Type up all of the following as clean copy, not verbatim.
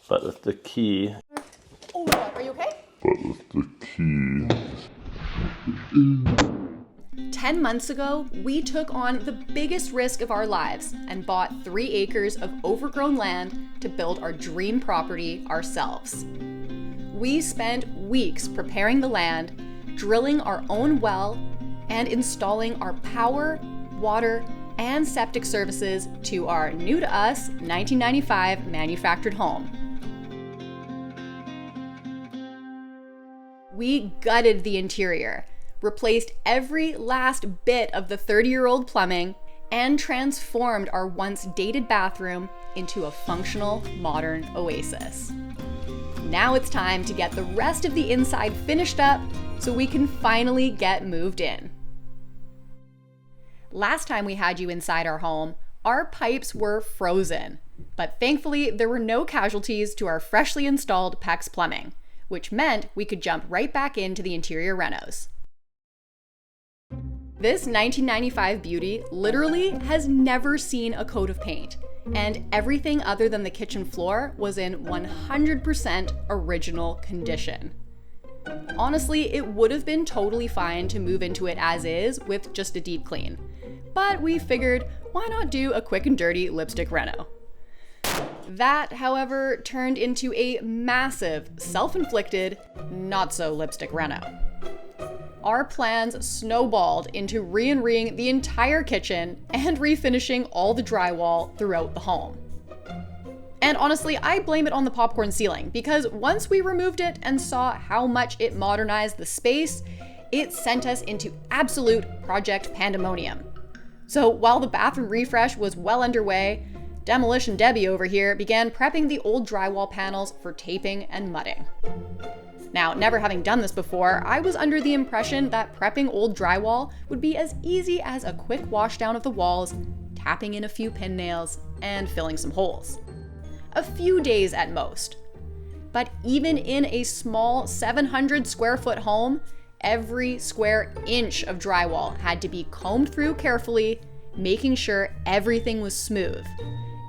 But with the key. Oh my God, are you okay? 10 months ago, we took on the biggest risk of our lives and bought 3 acres of overgrown land to build our dream property ourselves. We spent weeks preparing the land, drilling our own well, and installing our power, water, and septic services to our new-to-us 1995 manufactured home. We gutted the interior, replaced every last bit of the 30-year-old plumbing, and transformed our once dated bathroom into a functional, modern oasis. Now it's time to get the rest of the inside finished up so we can finally get moved in. Last time we had you inside our home, our pipes were frozen, but thankfully there were no casualties to our freshly installed PEX plumbing, which meant we could jump right back into the interior renos. This 1995 beauty literally has never seen a coat of paint, and everything other than the kitchen floor was in 100% original condition. Honestly, it would have been totally fine to move into it as is with just a deep clean, but we figured, why not do a quick and dirty lipstick reno? That, however, turned into a massive, self-inflicted, not-so-lipstick reno. Our plans snowballed into re-enring the entire kitchen and refinishing all the drywall throughout the home. And honestly, I blame it on the popcorn ceiling, because once we removed it and saw how much it modernized the space, it sent us into absolute project pandemonium. So while the bathroom refresh was well underway, Demolition Debbie over here began prepping the old drywall panels for taping and mudding. Now, never having done this before, I was under the impression that prepping old drywall would be as easy as a quick washdown of the walls, tapping in a few pin nails, and filling some holes. A few days at most. But even in a small 700 square foot home, every square inch of drywall had to be combed through carefully, making sure everything was smooth,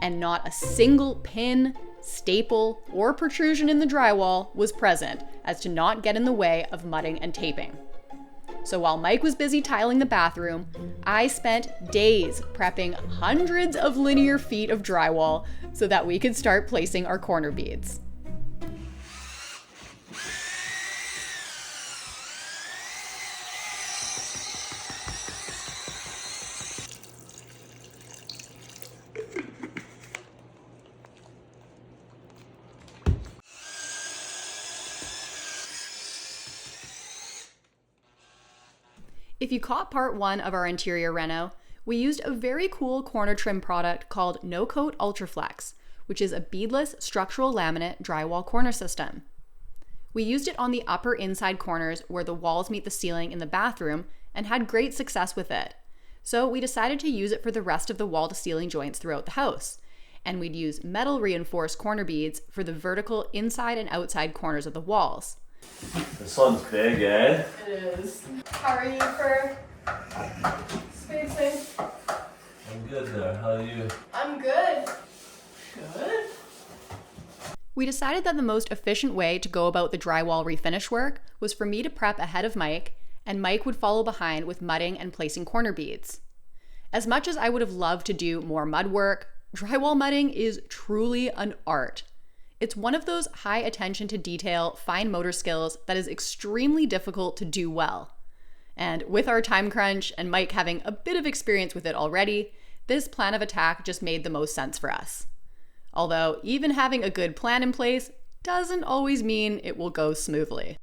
and not a single pin, staple, or protrusion in the drywall was present as to not get in the way of mudding and taping. So while Mike was busy tiling the bathroom, I spent days prepping hundreds of linear feet of drywall so that we could start placing our corner beads. If you caught part 1 of our interior reno, we used a very cool corner trim product called No Coat Ultraflex, which is a beadless structural laminate drywall corner system. We used it on the upper inside corners where the walls meet the ceiling in the bathroom and had great success with it. So we decided to use it for the rest of the wall to ceiling joints throughout the house. And we'd use metal reinforced corner beads for the vertical inside and outside corners of the walls. This one's big, eh? It is. How are you for spacing? I'm good there. How are you? I'm good. Good. We decided that the most efficient way to go about the drywall refinish work was for me to prep ahead of Mike, and Mike would follow behind with mudding and placing corner beads. As much as I would have loved to do more mud work, drywall mudding is truly an art. It's one of those high attention to detail, fine motor skills that is extremely difficult to do well. And with our time crunch and Mike having a bit of experience with it already, this plan of attack just made the most sense for us. Although even having a good plan in place doesn't always mean it will go smoothly.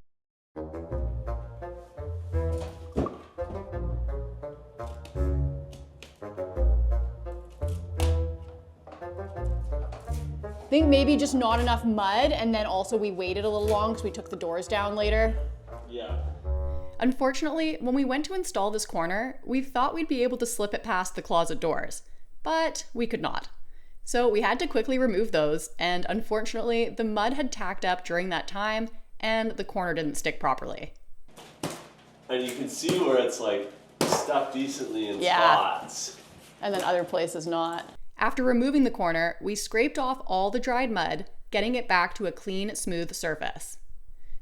I think maybe just not enough mud, and then also we waited a little long because we took the doors down later. Yeah. Unfortunately, when we went to install this corner, we thought we'd be able to slip it past the closet doors, but we could not. So we had to quickly remove those, and unfortunately, the mud had tacked up during that time, and the corner didn't stick properly. And you can see where it's like stuck decently in spots. And then other places not. After removing the corner, we scraped off all the dried mud, getting it back to a clean, smooth surface.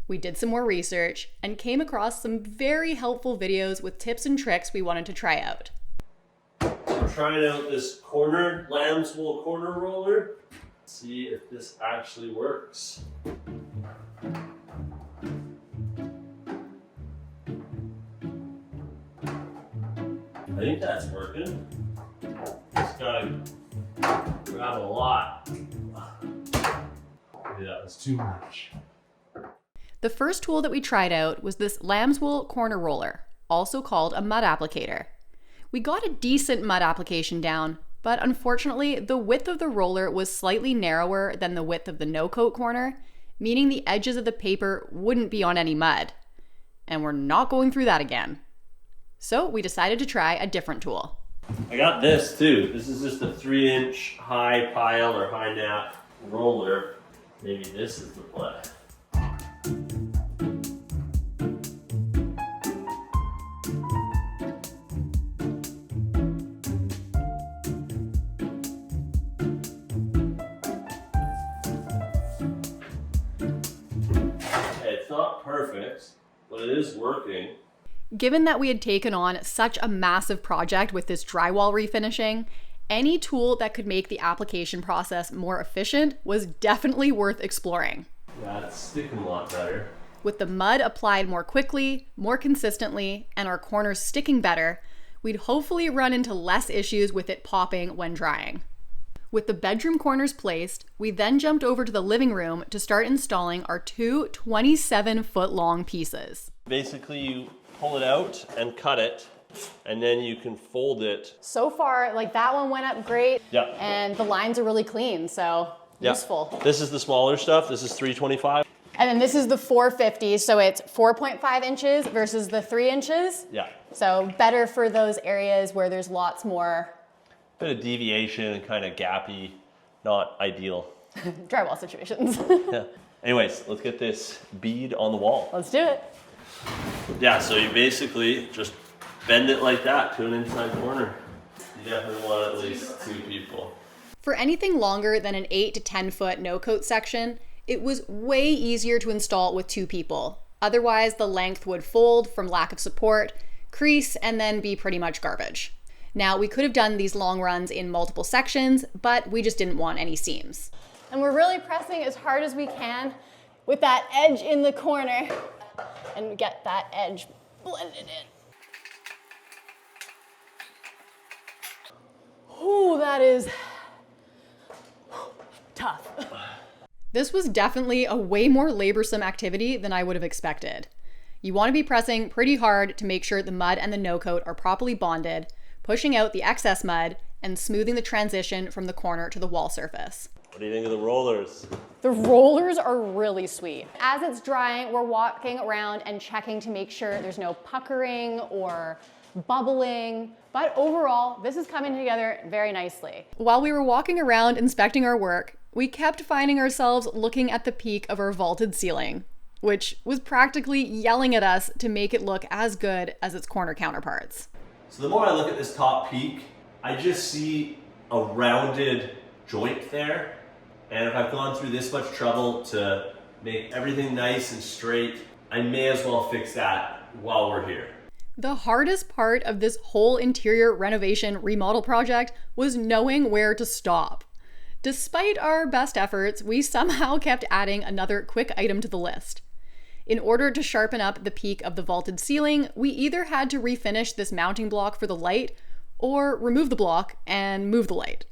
We did some more research and came across some very helpful videos with tips and tricks we wanted to try out. We're trying out this lamb's wool corner roller. See if this actually works. I think that's working. Just gotta grab a lot. Yeah, that's too much. The first tool that we tried out was this lamb's wool corner roller, also called a mud applicator. We got a decent mud application down, but unfortunately the width of the roller was slightly narrower than the width of the no-coat corner, meaning the edges of the paper wouldn't be on any mud. And we're not going through that again. So we decided to try a different tool. I got this too. This is just a 3-inch high pile or high nap roller. Maybe this is the play. It's not perfect, but it is working. Given that we had taken on such a massive project with this drywall refinishing, any tool that could make the application process more efficient was definitely worth exploring. That's sticking a lot better. With the mud applied more quickly, more consistently, and our corners sticking better, we'd hopefully run into less issues with it popping when drying. With the bedroom corners placed, we then jumped over to the living room to start installing our two 27-foot-long pieces. Basically, you pull it out and cut it, and then you can fold it. So far, like that one went up great, Yeah. and the lines are really clean, so useful. This is the smaller stuff. This is 325. And then this is the 450, so it's 4.5 inches versus the 3 inches. Yeah. So better for those areas where there's lots more Bit of deviation and kind of gappy, not ideal. drywall situations. Yeah. Anyways, let's get this bead on the wall. Let's do it. Yeah, so you basically just bend it like that to an inside corner. You definitely want at least 2 people. For anything longer than an 8 to 10 foot no-coat section, it was way easier to install with 2 people. Otherwise, the length would fold from lack of support, crease, and then be pretty much garbage. Now, we could have done these long runs in multiple sections, but we just didn't want any seams. And we're really pressing as hard as we can with that edge in the corner and get that edge blended in. Ooh, that is tough. This was definitely a way more laborsome activity than I would have expected. You want to be pressing pretty hard to make sure the mud and the no-coat are properly bonded, pushing out the excess mud, and smoothing the transition from the corner to the wall surface. What do you think of the rollers? The rollers are really sweet. As it's drying, we're walking around and checking to make sure there's no puckering or bubbling, but overall, this is coming together very nicely. While we were walking around inspecting our work, we kept finding ourselves looking at the peak of our vaulted ceiling, which was practically yelling at us to make it look as good as its corner counterparts. So the more I look at this top peak, I just see a rounded joint there. And if I've gone through this much trouble to make everything nice and straight, I may as well fix that while we're here. The hardest part of this whole interior renovation remodel project was knowing where to stop. Despite our best efforts, we somehow kept adding another quick item to the list. In order to sharpen up the peak of the vaulted ceiling, we either had to refinish this mounting block for the light or remove the block and move the light.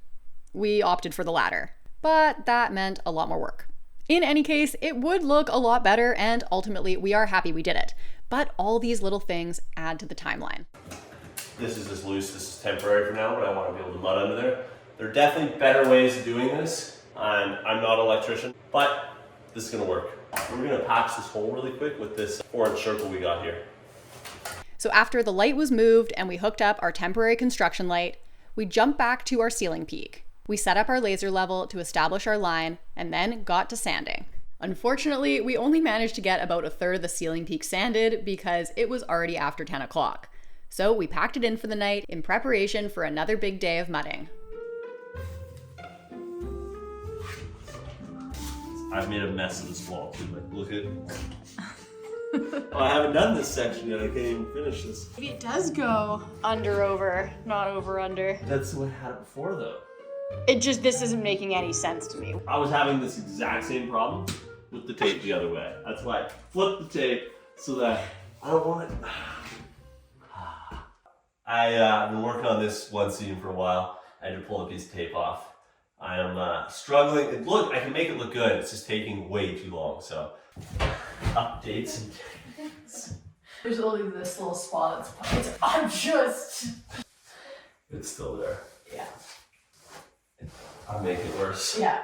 We opted for the latter, but that meant a lot more work. In any case, it would look a lot better, and ultimately we are happy we did it. But all these little things add to the timeline. This is just loose, this is temporary for now, but I want to be able to mud under there. There are definitely better ways of doing this, and I'm not an electrician, but this is gonna work. We're gonna patch this hole really quick with this 4-inch circle we got here. So after the light was moved and we hooked up our temporary construction light, we jumped back to our ceiling peak. We set up our laser level to establish our line and then got to sanding. Unfortunately, we only managed to get about a third of the ceiling peak sanded because it was already after 10 o'clock. So we packed it in for the night in preparation for another big day of mudding. I've made a mess of this wall too. Like, look at. Oh, I haven't done this section yet. I can't even finish this. Maybe it does go under over, not over under. That's the way I had it before, though. This isn't making any sense to me. I was having this exact same problem with the tape the other way. That's why I flipped the tape so that I don't want it. I've been working on this one seam for a while. I had to pull a piece of tape off. I am struggling. Look, I can make it look good. It's just taking way too long. So, updates and things. There's only this little spot that's It's still there. Yeah. I'll make it worse. Yeah.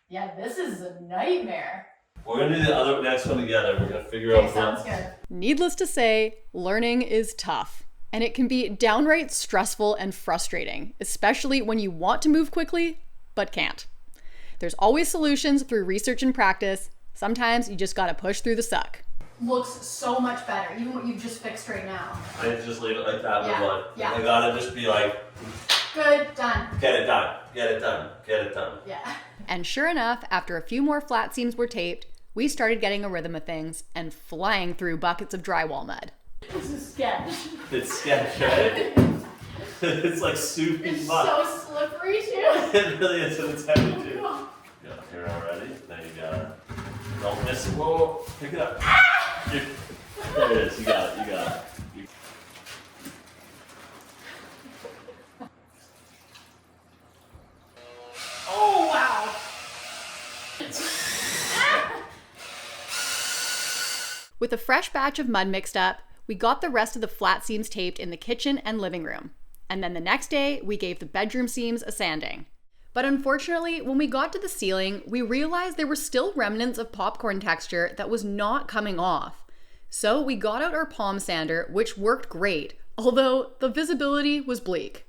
Yeah, this is a nightmare. We're gonna do the next one together. We're gonna figure out. Sounds good. Needless to say, learning is tough. And it can be downright stressful and frustrating, especially when you want to move quickly, but can't. There's always solutions through research and practice. Sometimes you just gotta push through the suck. Looks so much better, even what you've just fixed right now. I need to just leave it like that. Yeah. Yeah. I gotta just be like, good, done. Get it done, get it done, get it done. Yeah. And sure enough, after a few more flat seams were taped, we started getting a rhythm of things and flying through buckets of drywall mud. This is sketch. It's sketch, right? It's like soupy mud. So slippery too. It really is, and it's heavy too. Yeah, here already. Now you gotta. Don't miss it. Whoa, pick it up. Ah! There it is. You got it. You got it. Oh wow. With a fresh batch of mud mixed up, we got the rest of the flat seams taped in the kitchen and living room. And then the next day, we gave the bedroom seams a sanding. But unfortunately, when we got to the ceiling, we realized there were still remnants of popcorn texture that was not coming off. So we got out our palm sander, which worked great, although the visibility was bleak.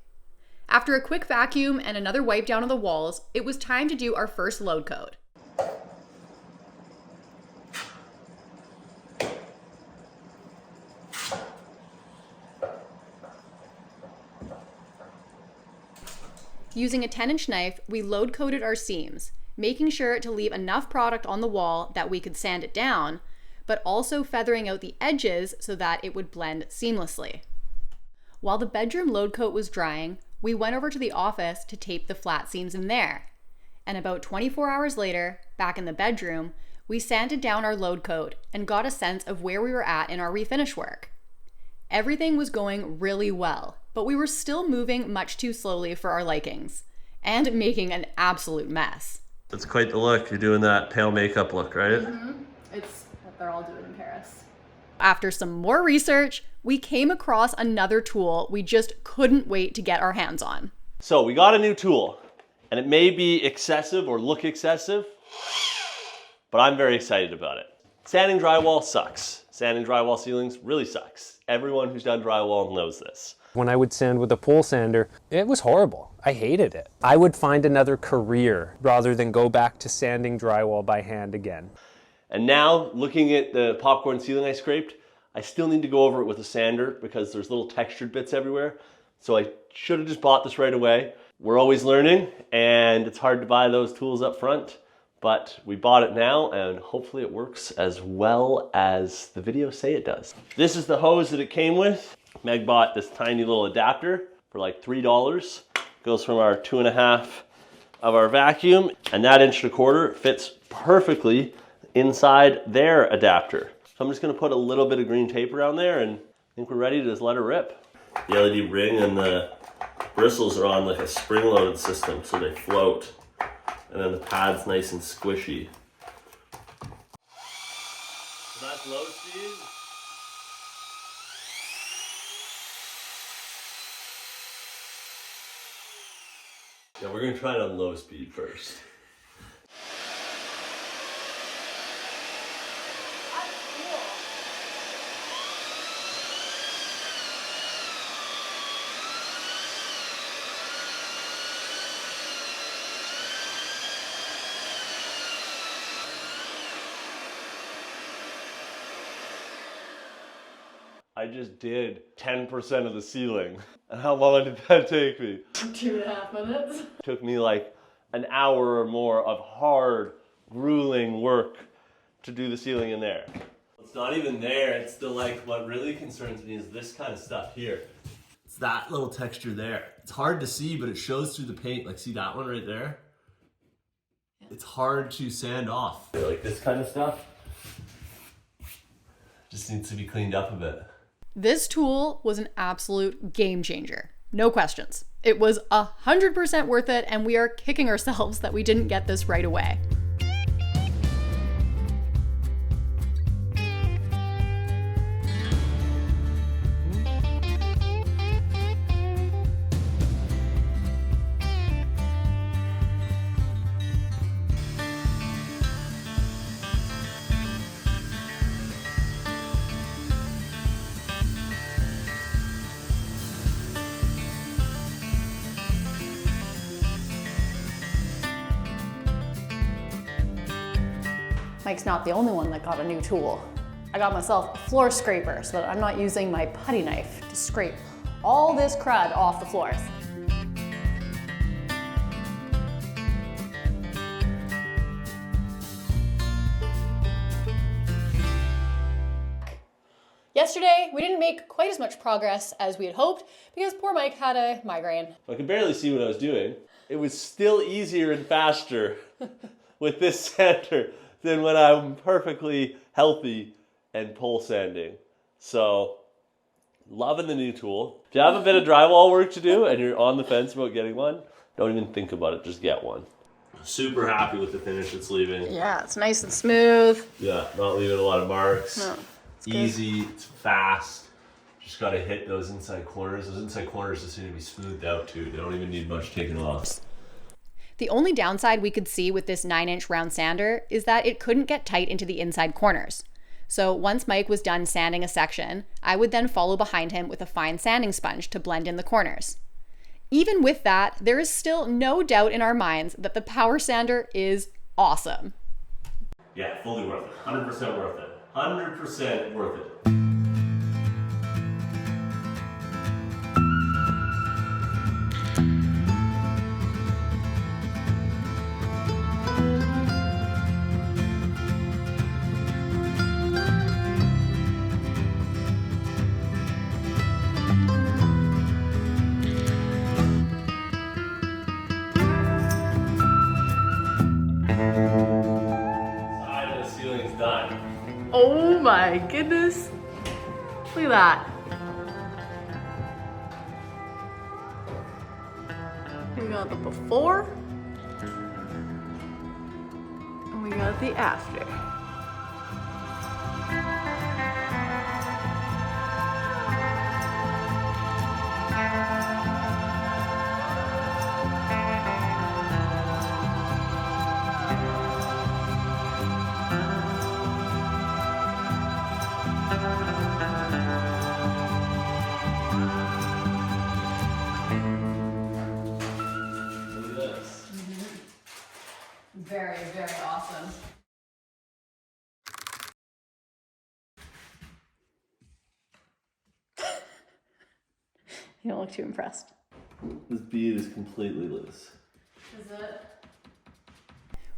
After a quick vacuum and another wipe down of the walls, it was time to do our first load coat. Using a 10-inch knife, we load coated our seams, making sure to leave enough product on the wall that we could sand it down, but also feathering out the edges so that it would blend seamlessly. While the bedroom load coat was drying, we went over to the office to tape the flat seams in there. And about 24 hours later, back in the bedroom, we sanded down our load coat and got a sense of where we were at in our refinish work. Everything was going really well, but we were still moving much too slowly for our likings, and making an absolute mess. It's quite the look. You're doing that pale makeup look, right? Mm-hmm. It's what they're all doing in Paris. After some more research, we came across another tool we just couldn't wait to get our hands on. So we got a new tool, and it may be excessive or look excessive, but I'm very excited about it. Sanding drywall sucks. Sanding drywall ceilings really sucks. Everyone who's done drywall knows this. When I would sand with a pole sander, it was horrible. I hated it. I would find another career rather than go back to sanding drywall by hand again. And now, looking at the popcorn ceiling I scraped, I still need to go over it with a sander because there's little textured bits everywhere. So I should have just bought this right away. We're always learning, and it's hard to buy those tools up front, but we bought it now, and hopefully it works as well as the videos say it does. This is the hose that it came with. Meg bought this tiny little adapter for like $3. Goes from our 2.5 of our vacuum, and that 1.25 inch fits perfectly inside their adapter. So I'm just gonna put a little bit of green tape around there, and I think we're ready to just let her rip. The LED ring and the bristles are on like a spring-loaded system, so they float. And then the pad's nice and squishy. So that's low speed. Yeah, we're gonna try it on low speed first. I just did 10% of the ceiling. And how long did that take me? 2.5 minutes. It took me like an hour or more of hard grueling work to do the ceiling in there. It's not even there. It's the what really concerns me is this kind of stuff here. It's that little texture there. It's hard to see, but it shows through the paint. Like, see that one right there? It's hard to sand off. Like this kind of stuff just needs to be cleaned up a bit. This tool was an absolute game changer. No questions. It was 100% worth it, and we are kicking ourselves that we didn't get this right away. Mike's not the only one that got a new tool. I got myself a floor scraper so that I'm not using my putty knife to scrape all this crud off the floors. Yesterday, we didn't make quite as much progress as we had hoped because poor Mike had a migraine. I could barely see what I was doing. It was still easier and faster with this sander than when I'm perfectly healthy and pole sanding. So, loving the new tool. If you have a bit of drywall work to do and you're on the fence about getting one, don't even think about it, just get one. Super happy with the finish it's leaving. Yeah, it's nice and smooth. Yeah, not leaving a lot of marks. No, it's easy, it's fast. Just gotta hit those inside corners. Those inside corners just need to be smoothed out too. They don't even need much taken off. The only downside we could see with this 9-inch round sander is that it couldn't get tight into the inside corners. So once Mike was done sanding a section, I would then follow behind him with a fine sanding sponge to blend in the corners. Even with that, there is still no doubt in our minds that the power sander is awesome. Yeah, fully worth it. 100% worth it. 100% worth it. Oh my goodness. Look at that. We got the before and we got the after. Very, very awesome. You don't look too impressed. This bead is completely loose. Is it?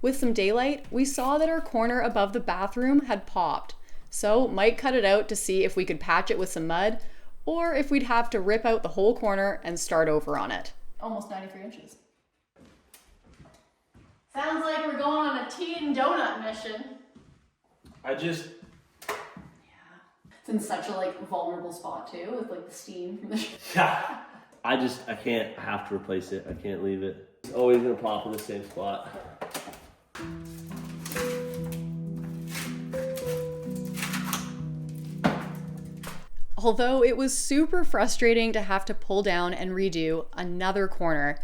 With some daylight, we saw that our corner above the bathroom had popped. So Mike cut it out to see if we could patch it with some mud or if we'd have to rip out the whole corner and start over on it. Almost 93 inches. Sounds like we're going on a tea and donut mission. Yeah. It's in such a vulnerable spot too, with the steam from the Yeah. I can't have to replace it. I can't leave it. It's always gonna pop in the same spot. Although it was super frustrating to have to pull down and redo another corner,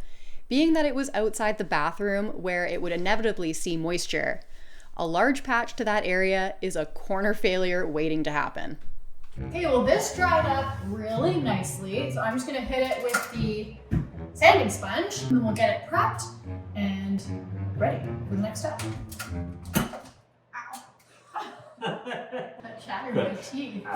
being that it was outside the bathroom where it would inevitably see moisture. A large patch to that area is a corner failure waiting to happen. Okay, well this dried up really nicely, so I'm just gonna hit it with the sanding sponge, and then we'll get it prepped and ready for the next step. Ow. That shattered my teeth.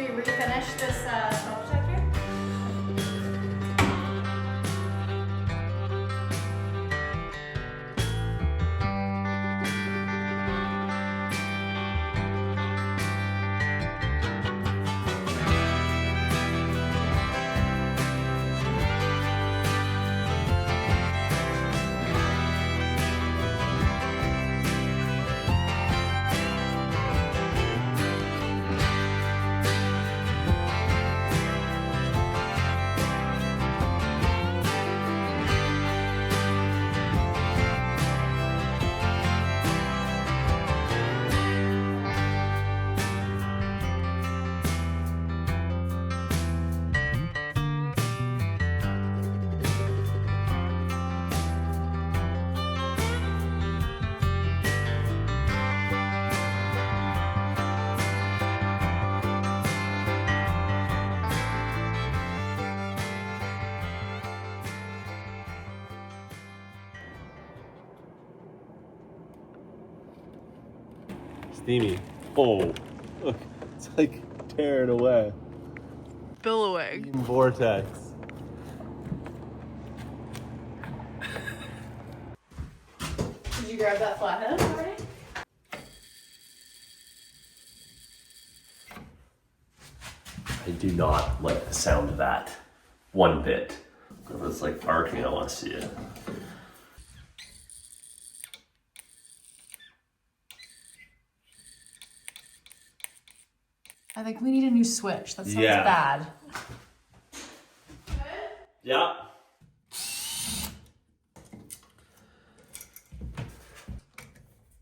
Should we refinish this smoke detector? Steamy. Oh, look, it's like tearing away. Billowing. Vortex. Did you grab that flathead already? I do not like the sound of that one bit. If it's like barking, I want to see it. I think we need a new switch. That sounds Yeah. bad. Yeah.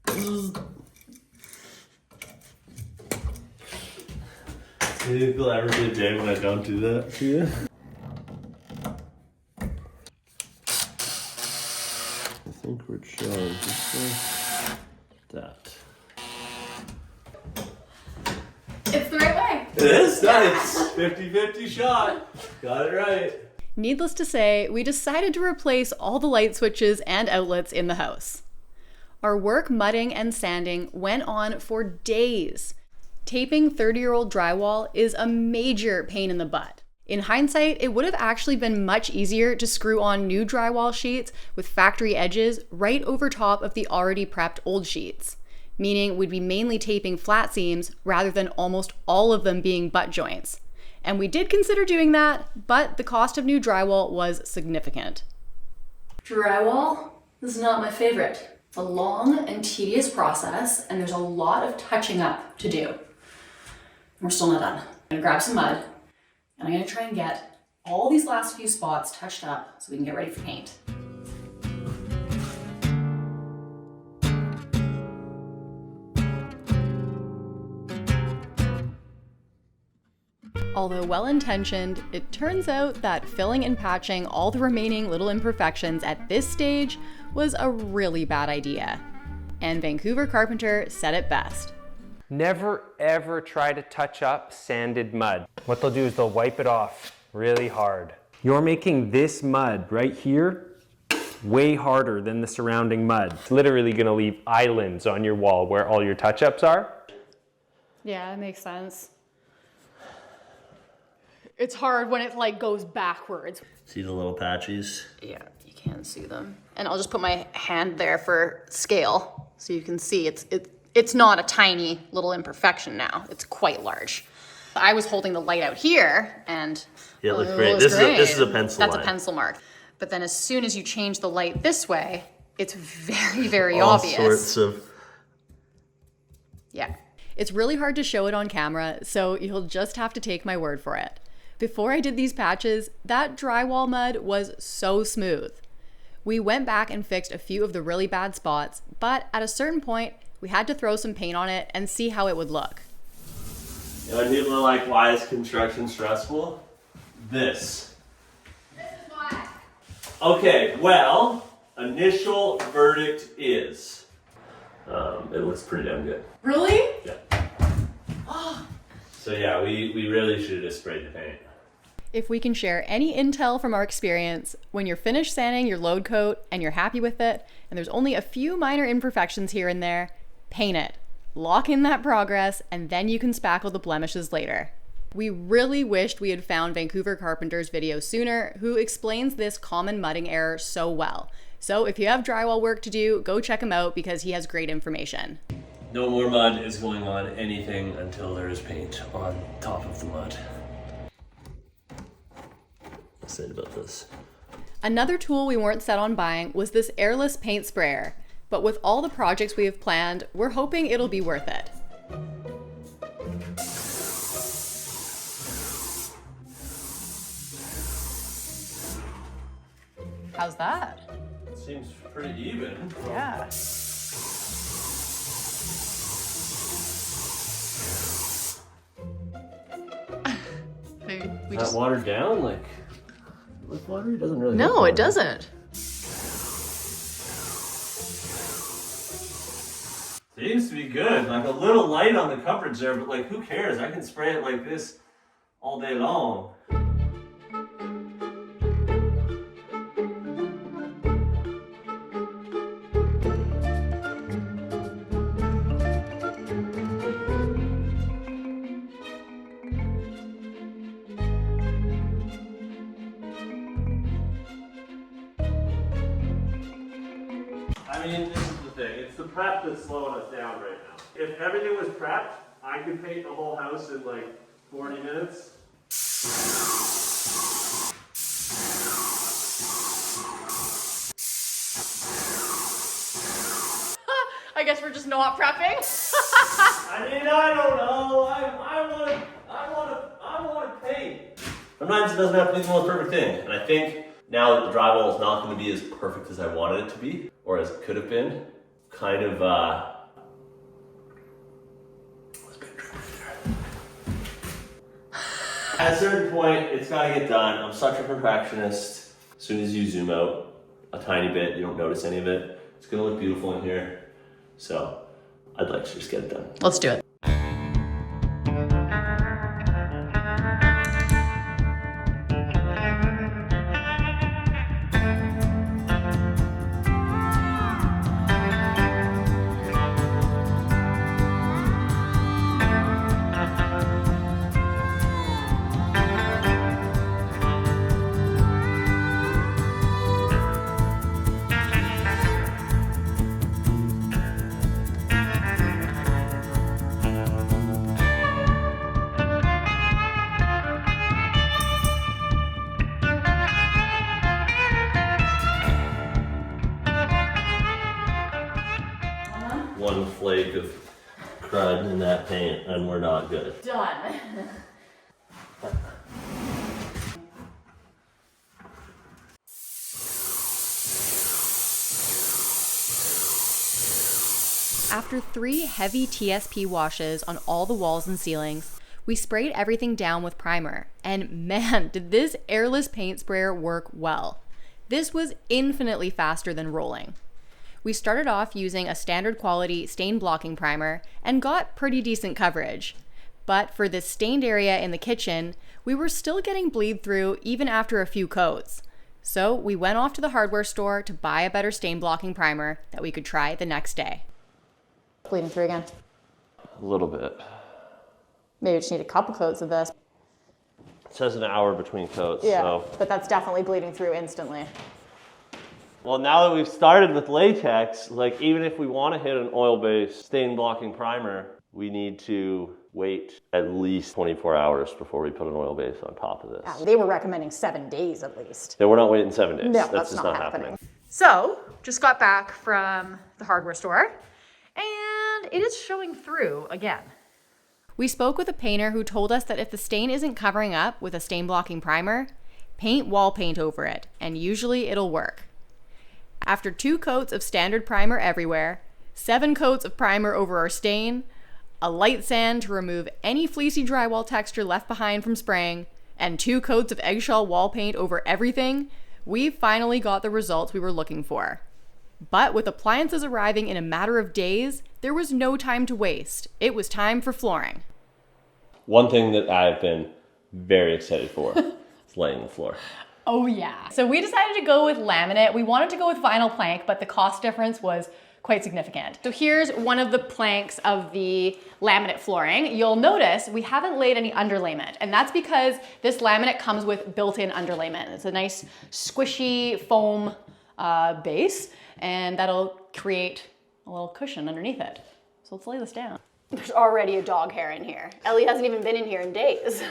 Do you think there'll ever be a day when I don't do that to you? I think we're showing just like that. It's the right way. It is nice. 50-50 shot. Got it right. Needless to say, we decided to replace all the light switches and outlets in the house. Our work mudding and sanding went on for days. Taping 30-year-old drywall is a major pain in the butt. In hindsight, it would have actually been much easier to screw on new drywall sheets with factory edges right over top of the already prepped old sheets, meaning we'd be mainly taping flat seams rather than almost all of them being butt joints. And we did consider doing that, but the cost of new drywall was significant. Drywall is not my favorite. It's a long and tedious process, and there's a lot of touching up to do. We're still not done. I'm gonna grab some mud, and I'm gonna try and get all these last few spots touched up so we can get ready for paint. Although well-intentioned, it turns out that filling and patching all the remaining little imperfections at this stage was a really bad idea. And Vancouver Carpenter said it best. Never ever try to touch up sanded mud. What they'll do is they'll wipe it off really hard. You're making this mud right here way harder than the surrounding mud. It's literally gonna leave islands on your wall where all your touch-ups are. Yeah, that makes sense. It's hard when it like goes backwards. See the little patches? Yeah, you can see them. And I'll just put my hand there for scale so you can see it's not a tiny little imperfection now. It's quite large. I was holding the light out here and Yeah, it looked great. This is a pencil That's line. a pencil mark. But then as soon as you change the light this way, it's very, very All obvious. sorts of... Yeah. It's really hard to show it on camera, so you'll just have to take my word for it. Before I did these patches, that drywall mud was so smooth. We went back and fixed a few of the really bad spots, but at a certain point, we had to throw some paint on it and see how it would look. You know, when people are like, why is construction stressful? This. This is why. Okay, well, initial verdict is, it looks pretty damn good. Really? Yeah. So yeah, we really should have just sprayed the paint. If we can share any intel from our experience, when you're finished sanding your load coat and you're happy with it, and there's only a few minor imperfections here and there, paint it. Lock in that progress, and then you can spackle the blemishes later. We really wished we had found Vancouver Carpenter's video sooner, who explains this common mudding error so well. So if you have drywall work to do, go check him out because he has great information. No more mud is going on anything until there is paint on top of the mud. Excited about this. Another tool we weren't set on buying was this airless paint sprayer, but with all the projects we have planned, we're hoping it'll be worth it. How's that? Seems pretty even. Yeah. Maybe we Is that watered down? Like water? It doesn't really. No, it doesn't. Seems to be good. Like a little light on the coverage there, but like who cares? I can spray it like this all day long. I mean, this is the thing. It's the prep that's slowing us down right now. If everything was prepped, I could paint the whole house in like 40 minutes. I guess we're just not prepping. I mean, I don't know. I want to paint. Sometimes it doesn't have to be the most perfect thing. And I think now that the drywall is not going to be as perfect as I wanted it to be, or as it could have been, kind of, at a certain point, it's got to get done. I'm such a perfectionist. As soon as you zoom out a tiny bit, you don't notice any of it. It's going to look beautiful in here. So I'd like to just get it done. Let's do it. One flake of crud in that paint and we're not good. Done. After 3 heavy TSP washes on all the walls and ceilings, we sprayed everything down with primer, and man, did this airless paint sprayer work well. This was infinitely faster than rolling. We started off using a standard quality stain blocking primer and got pretty decent coverage. But for this stained area in the kitchen, we were still getting bleed through even after a few coats. So we went off to the hardware store to buy a better stain blocking primer that we could try the next day. Bleeding through again. A little bit. Maybe we just need a couple coats of this. It says an hour between coats. Yeah, so. but that's definitely bleeding through instantly. Well, now that we've started with latex, like even if we want to hit an oil-based stain blocking primer, we need to wait at least 24 hours before we put an oil base on top of this. Yeah, they were recommending 7 days at least. Yeah, we're not waiting 7 days. No, that's just not happening. So, just got back from the hardware store, and it is showing through again. We spoke with a painter who told us that if the stain isn't covering up with a stain blocking primer, paint wall paint over it, and usually it'll work. After 2 coats of standard primer everywhere, 7 coats of primer over our stain, a light sand to remove any fleecy drywall texture left behind from spraying, and 2 coats of eggshell wall paint over everything, we finally got the results we were looking for. But with appliances arriving in a matter of days, there was no time to waste. It was time for flooring. One thing that I've been very excited for is laying the floor. Oh yeah. So we decided to go with laminate. We wanted to go with vinyl plank, but the cost difference was quite significant. So here's one of the planks of the laminate flooring. You'll notice we haven't laid any underlayment, and that's because this laminate comes with built-in underlayment. It's a nice squishy foam base, and that'll create a little cushion underneath it. So let's lay this down. There's already a dog hair in here. Ellie hasn't even been in here in days.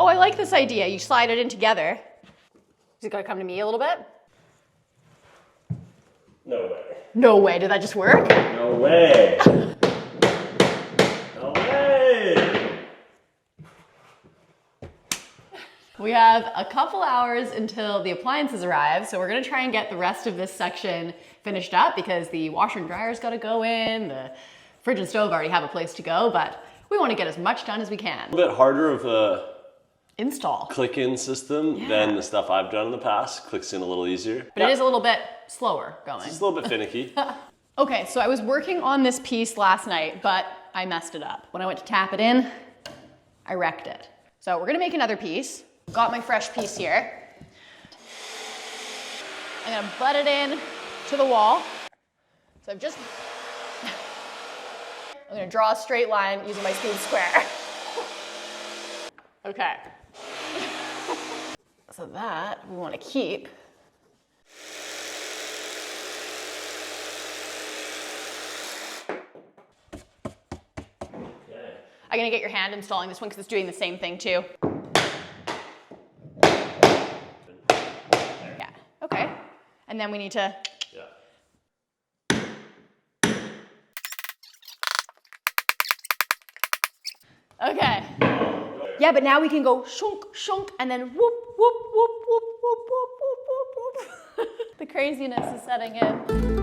Oh, I like this idea. You slide it in together. Is it gonna come to me a little bit? No way. No way, did that just work? No way. No way. We have a couple hours until the appliances arrive, so we're gonna try and get the rest of this section finished up because the washer and dryer's gotta go in, the fridge and stove already have a place to go, but we wanna get as much done as we can. A bit harder of a Install. click-in system than the stuff I've done in the past. Clicks in a little easier. But it is a little bit slower going. It's a little bit finicky. Okay, so I was working on this piece last night, but I messed it up. When I went to tap it in, I wrecked it. So we're gonna make another piece. Got my fresh piece here. I'm gonna butt it in to the wall. So I'm gonna draw a straight line using my speed square. Okay. So that we wanna keep. I'm gonna get your hand installing this one because it's doing the same thing too. Yeah, okay. And then we need to. Yeah. Okay. Yeah, but now we can go shunk, shunk, and then whoop, whoop, whoop, whoop, whoop, whoop, whoop, whoop, whoop. The craziness is setting in.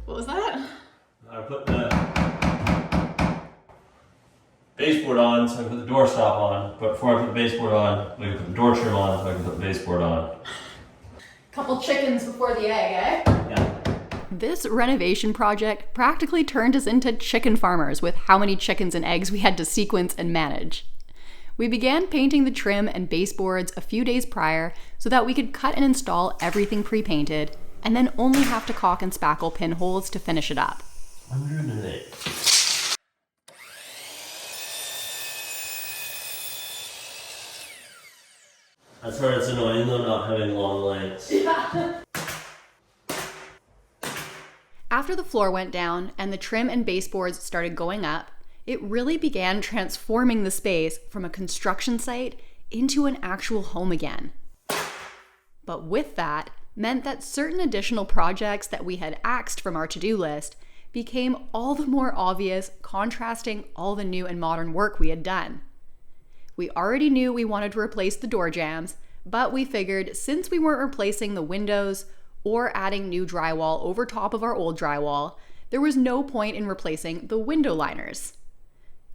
What was that? I put the baseboard on so I can put the door stop on, but before I put the baseboard on, I can put the door trim on so I can put the baseboard on. Couple chickens before the egg, eh? Yeah. This renovation project practically turned us into chicken farmers with how many chickens and eggs we had to sequence and manage. We began painting the trim and baseboards a few days prior so that we could cut and install everything pre-painted and then only have to caulk and spackle pinholes to finish it up. 108. That's where it's annoying though, not having long legs. After the floor went down and the trim and baseboards started going up, It really began transforming the space from a construction site into an actual home again. But with that, meant that certain additional projects that we had axed from our to-do list became all the more obvious, contrasting all the new and modern work we had done. We already knew we wanted to replace the door jambs, but we figured since we weren't replacing the windows or adding new drywall over top of our old drywall, there was no point in replacing the window liners.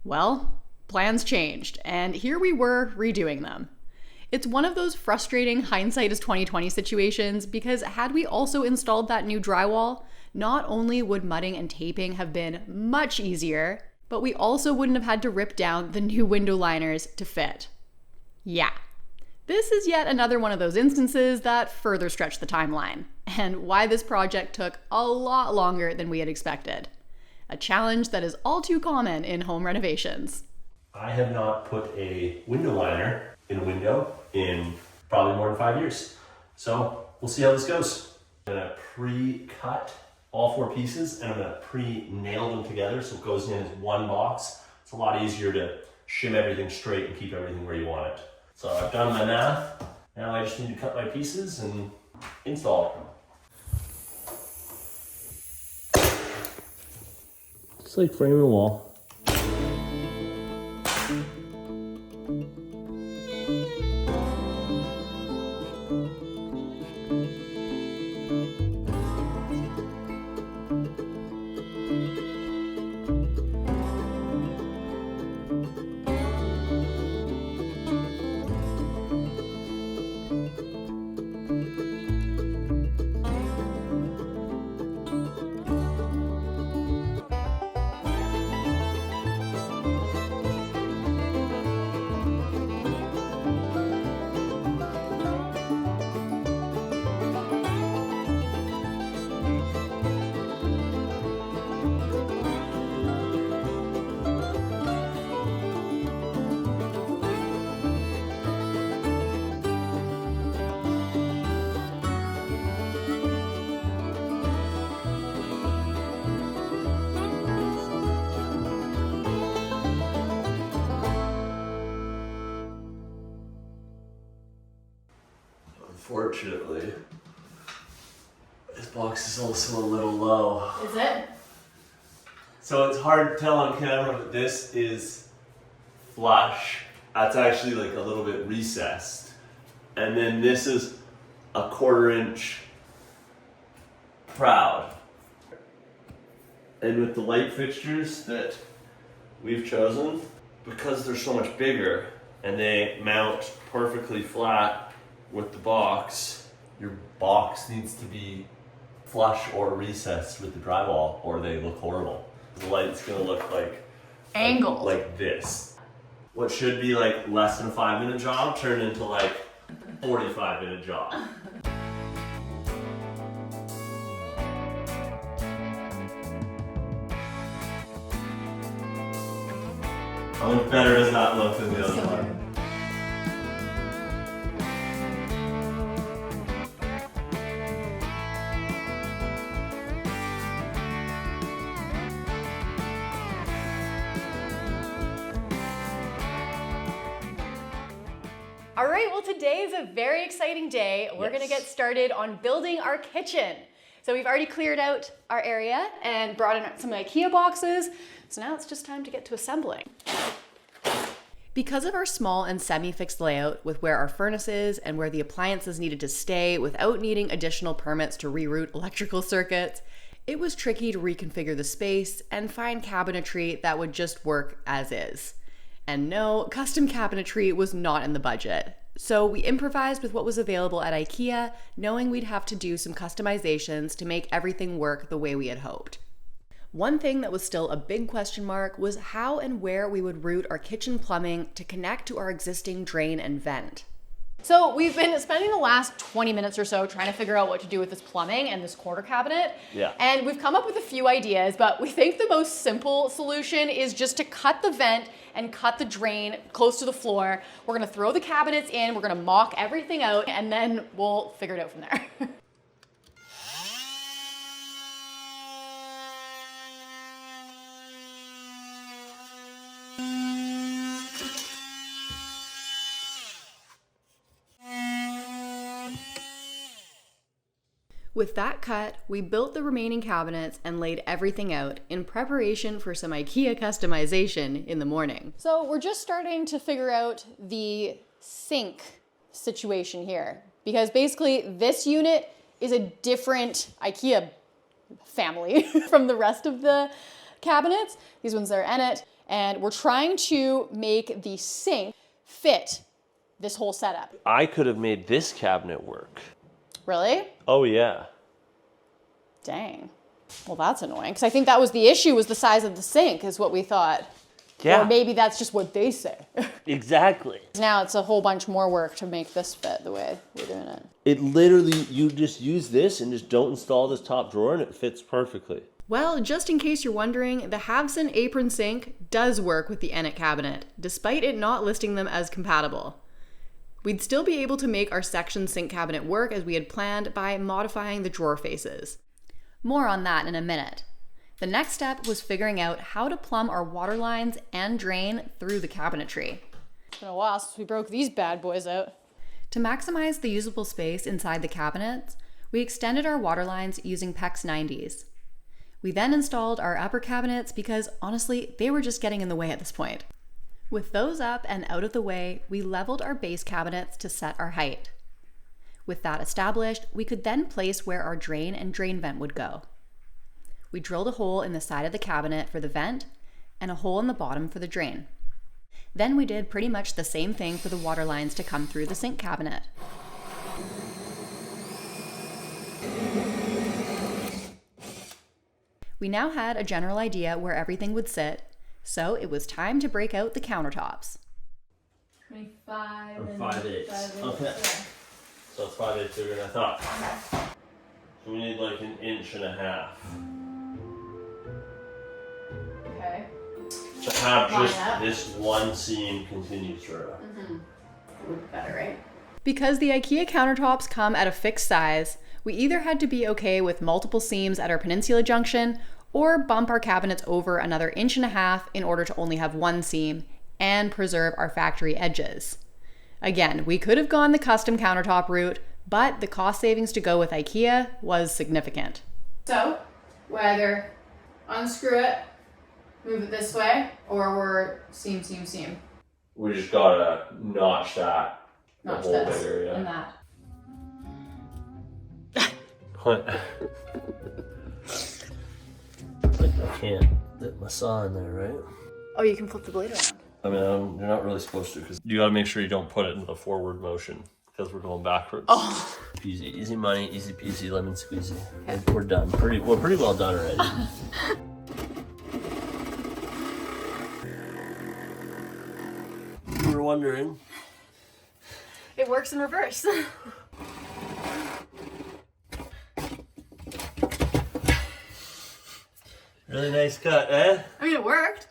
Well, plans changed, and here we were redoing them. It's one of those frustrating hindsight is 2020 situations because had we also installed that new drywall, not only would mudding and taping have been much easier, but we also wouldn't have had to rip down the new window liners to fit. Yeah, this is yet another one of those instances that further stretched the timeline, and why this project took a lot longer than we had expected. A challenge that is all too common in home renovations. I have not put a window liner in a window in probably more than 5 years. So we'll see how this goes. I'm gonna pre-cut all 4 pieces and I'm gonna pre-nail them together so it goes in as one box. It's a lot easier to shim everything straight and keep everything where you want it. So I've done my math. Now I just need to cut my pieces and install them. It's like framing a wall. Unfortunately, this box is also a little low. Is it? So it's hard to tell on camera, but this is flush. That's actually like a little bit recessed. And then this is a 1/4 inch proud. And with the light fixtures that we've chosen, because they're so much bigger and they mount perfectly flat with the box, your box needs to be flush or recessed with the drywall or they look horrible. The light's gonna look like angled like this. What should be like less than a 5-minute job turned into like 45-minute job. How much better does that look than the other one? All right, well today is a very exciting day. We're gonna get started on building our kitchen. So we've already cleared out our area and brought in some IKEA boxes. So now it's just time to get to assembling. Because of our small and semi-fixed layout with where our furnace is and where the appliances needed to stay without needing additional permits to reroute electrical circuits, it was tricky to reconfigure the space and find cabinetry that would just work as is. And no, custom cabinetry was not in the budget. So we improvised with what was available at IKEA, knowing we'd have to do some customizations to make everything work the way we had hoped. One thing that was still a big question mark was how and where we would route our kitchen plumbing to connect to our existing drain and vent. So we've been spending the last 20 minutes or so trying to figure out what to do with this plumbing and this quarter cabinet. Yeah. And we've come up with a few ideas, but we think the most simple solution is just to cut the vent and cut the drain close to the floor. We're gonna throw the cabinets in, we're gonna mock everything out, and then we'll figure it out from there. With that cut, we built the remaining cabinets and laid everything out in preparation for some IKEA customization in the morning. So we're just starting to figure out the sink situation here, because basically this unit is a different IKEA family from the rest of the cabinets, these ones that are in it, and we're trying to make the sink fit this whole setup. I could have made this cabinet work. Really? Oh yeah. Dang. Well, that's annoying, because I think that was the issue, was the size of the sink is what we thought. Yeah. Or maybe that's just what they say. Exactly. Now it's a whole bunch more work to make this fit the way we're doing it. It literally, you just use this and just don't install this top drawer and it fits perfectly. Well, just in case you're wondering, the Havson apron sink does work with the Ennett cabinet, despite it not listing them as compatible. We'd still be able to make our section sink cabinet work as we had planned by modifying the drawer faces. More on that in a minute. The next step was figuring out how to plumb our water lines and drain through the cabinetry. It's been a while since we broke these bad boys out. To maximize the usable space inside the cabinets, we extended our water lines using PEX 90s. We then installed our upper cabinets because honestly, they were just getting in the way at this point. With those up and out of the way, we leveled our base cabinets to set our height. With that established, we could then place where our drain and drain vent would go. We drilled a hole in the side of the cabinet for the vent and a hole in the bottom for the drain. Then we did pretty much the same thing for the water lines to come through the sink cabinet. We now had a general idea where everything would sit, so it was time to break out the countertops. 25 and 5/8. Okay. Yeah. So it's 5/8 bigger than I thought. So we need like 1.5 inches. Okay. To have just this one seam continue through. Would be better, right? Because the IKEA countertops come at a fixed size, we either had to be okay with multiple seams at our peninsula junction or bump our cabinets over another 1.5 inches in order to only have one seam and preserve our factory edges. Again, we could have gone the custom countertop route, but the cost savings to go with IKEA was significant. So, we either unscrew it, move it this way, or we're seam, seam, seam. We just gotta notch that. Notch the whole this bigger, yeah. and that. What? I can't fit my saw in there, right? Oh, you can flip the blade around. I mean, you're not really supposed to, because you gotta make sure you don't put it in the forward motion, because we're going backwards. Oh. Easy, easy money, easy peasy, lemon squeezy. We're done. We're pretty well done already. You were wondering. It works in reverse. Really nice cut, eh? I mean, it worked.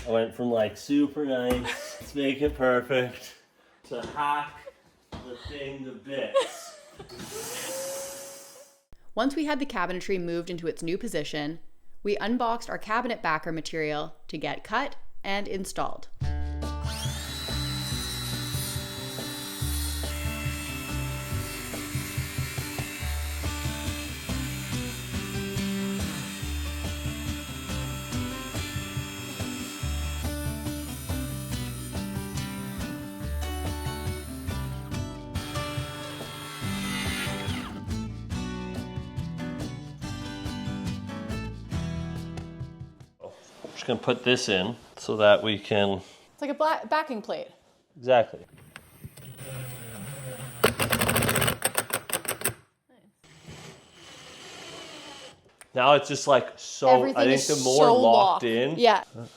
I went from like super nice, let's make it perfect, to hack the thing to bits. Once we had the cabinetry moved into its new position, we unboxed our cabinet backer material to get cut and installed. I'm just gonna put this in so that we can. It's like a backing plate. Exactly. Now it's just like so. Everything I think is the more so locked in. Yeah. Look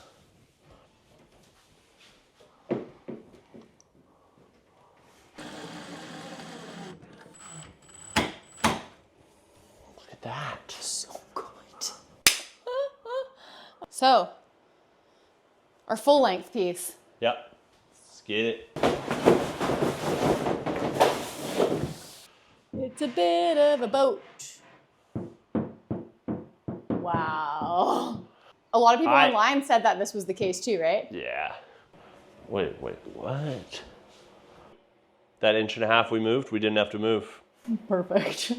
at that. So good. So, our full length piece. Yep. Let's get it. It's a bit of a boat. Wow. A lot of people online said that this was the case too, right? Yeah. Wait, what? That 1.5 inches we moved, we didn't have to move. Perfect.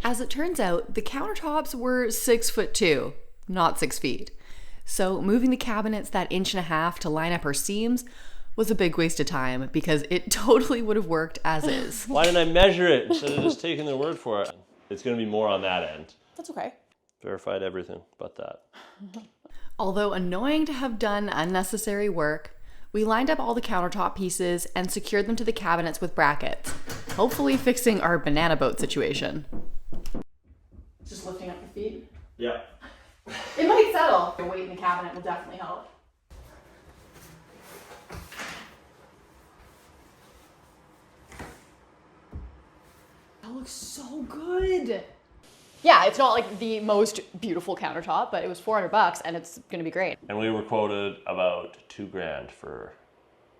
As it turns out, the countertops were 6'2", not 6 feet. So moving the cabinets that 1.5 inches to line up her seams was a big waste of time because it totally would have worked as is. Why didn't I measure it instead of just taking their word for it? It's going to be more on that end. That's okay. Verified everything but that. Although annoying to have done unnecessary work, we lined up all the countertop pieces and secured them to the cabinets with brackets, hopefully fixing our banana boat situation. Just lifting up your feet? Yeah. It might settle. Your weight in the cabinet will definitely help. That looks so good. Yeah, it's not like the most beautiful countertop, but it was $400 and it's gonna be great. And we were quoted about $2,000 for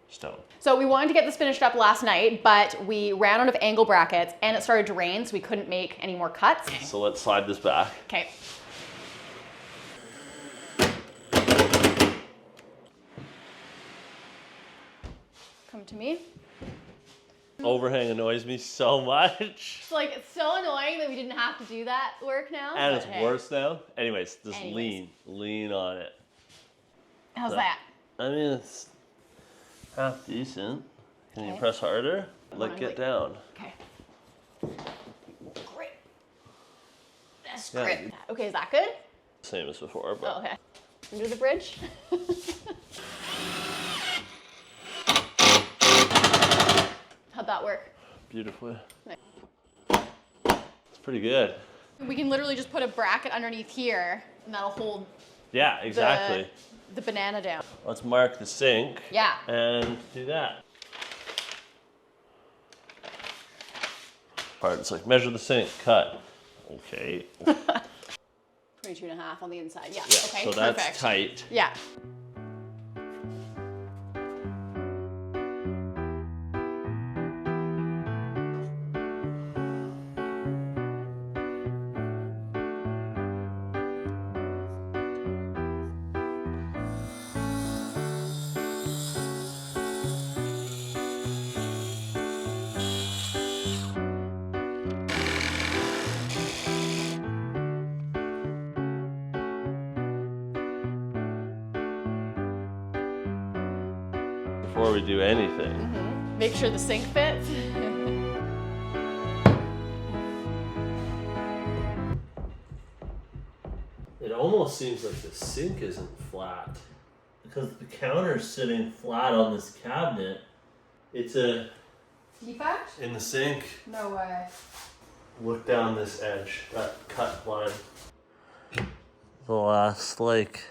stone. So we wanted to get this finished up last night, but we ran out of angle brackets and it started to rain, so we couldn't make any more cuts. So let's slide this back. Okay. Come to me. Overhang annoys me so much. It's like, it's so annoying that we didn't have to do that work now. And but it's hey. worse now. Anyways, just lean on it. How's that? I mean, it's half decent. Can you press harder? Like, get down. Okay. Great. That's Yeah. great. Okay, is that good? Same as before, but. Oh, okay. Under the bridge? How'd that work? Beautifully. Nice. It's pretty good. We can literally just put a bracket underneath here and that'll hold Yeah, exactly. the banana down. Let's mark the sink. Yeah. And do that. Part, it's like measure the sink, cut. Okay. 22.5 on the inside. Yeah. Yeah, Okay. so that's perfect. tight. Yeah. Before we do anything. Mm-hmm. Make sure the sink fits. It almost seems like the sink isn't flat because the counter's sitting flat on this cabinet. It's a Defect? in the sink. No way. Look down this edge, that cut line. The last like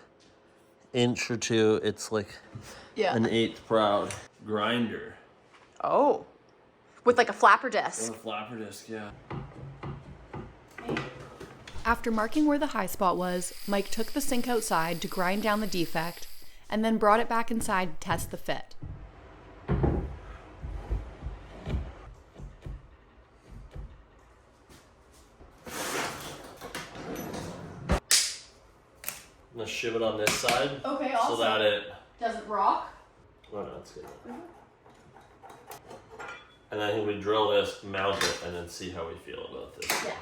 inch or two, it's like Yeah. an 1/8 proud grinder. Oh. With like a flapper disc. A flapper disc, yeah. After marking where the high spot was, Mike took the sink outside to grind down the defect and then brought it back inside to test the fit. I'm gonna shiv it on this side. Okay, So awesome. that it. Does it rock? Oh no, it's good. And then we drill this, mount it, and then see how we feel about this. Yeah.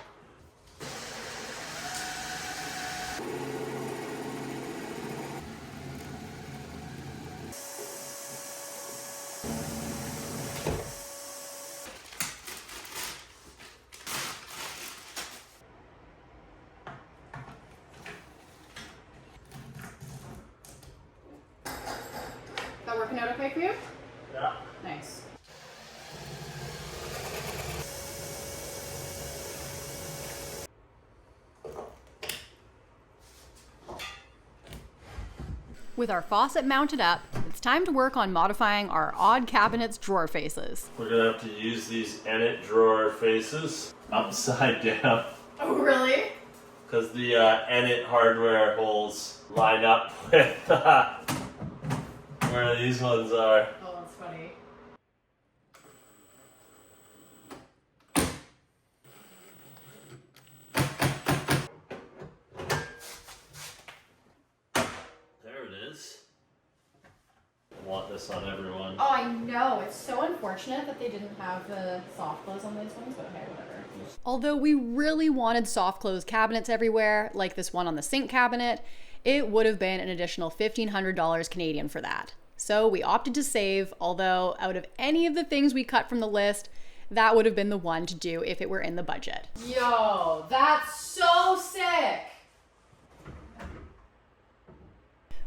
That working out okay for you? Yeah. Nice. With our faucet mounted up, it's time to work on modifying our odd cabinet's drawer faces. We're gonna have to use these Enit drawer faces upside down Oh, really? because the Enit hardware holes line up with where these ones are. Oh, that's funny. this on everyone. Oh, I know. It's so unfortunate that they didn't have the soft close on these ones, but okay, whatever. Although we really wanted soft close cabinets everywhere, like this one on the sink cabinet, it would have been an additional $1,500 Canadian for that. So we opted to save, although out of any of the things we cut from the list, that would have been the one to do if it were in the budget. Yo, that's so sick!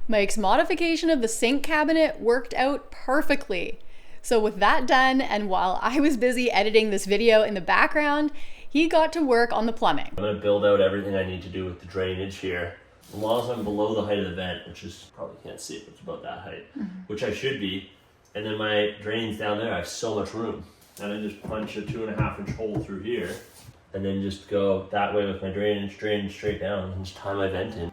Mike's modification of the sink cabinet worked out perfectly. So with that done, and while I was busy editing this video in the background, he got to work on the plumbing. I'm gonna build out everything I need to do with the drainage here. As long as I'm below the height of the vent, which is, probably can't see it, but it's about that height, which I should be. And then my drains down there, I have so much room. And I just punch a 2.5 inch hole through here, and then just go that way with my drainage, drain straight down, and just tie my vent in.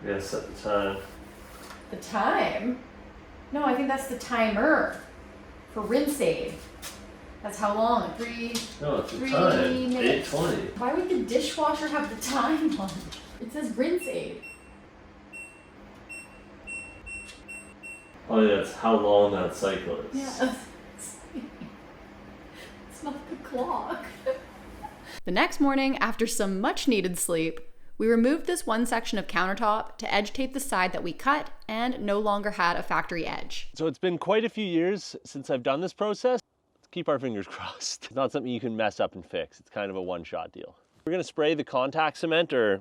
Yeah, set the time. The time? No, I think that's the timer for rinse aid. That's how long? No, it's the 3 time. minutes. 8:20. Why would the dishwasher have the time on it? It says rinse aid. Oh yeah, it's how long that cycle is. Yeah. It's not the clock. The next morning, after some much needed sleep, we removed this one section of countertop to edge tape the side that we cut and no longer had a factory edge. So it's been quite a few years since I've done this process. Let's keep our fingers crossed. It's not something you can mess up and fix. It's kind of a one-shot deal. We're gonna spray the contact cement or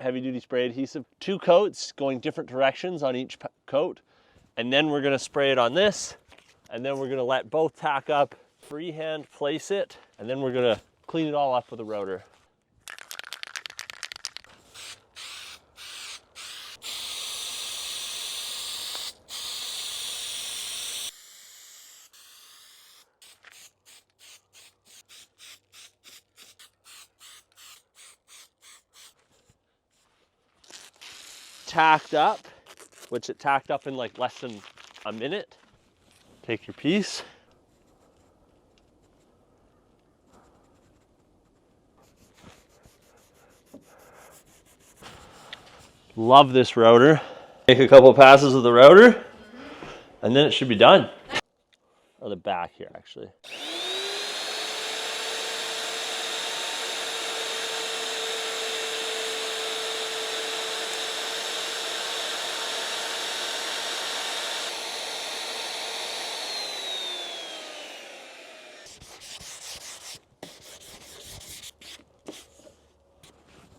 heavy-duty spray adhesive. 2 coats going different directions on each coat. And then we're gonna spray it on this. And then we're gonna let both tack up, freehand place it. And then we're gonna clean it all up with a router. Tacked up, which it tacked up in like less than a minute. Take your piece. Love this router. Make a couple passes with the router, and then it should be done. Or the back here, actually.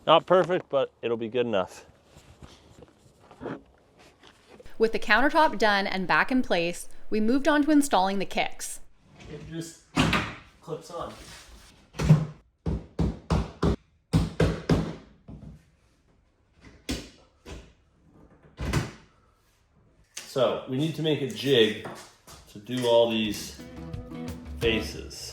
Not perfect, but it'll be good enough. With the countertop done and back in place, we moved on to installing the kicks. It just clips on. So we need to make a jig to do all these faces.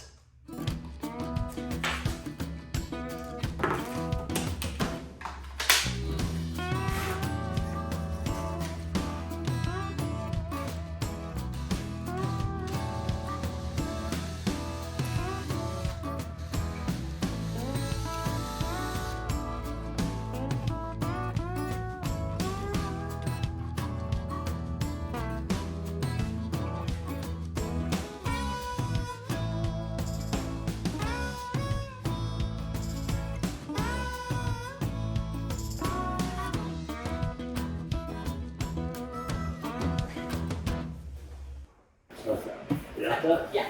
Kinda? Yeah.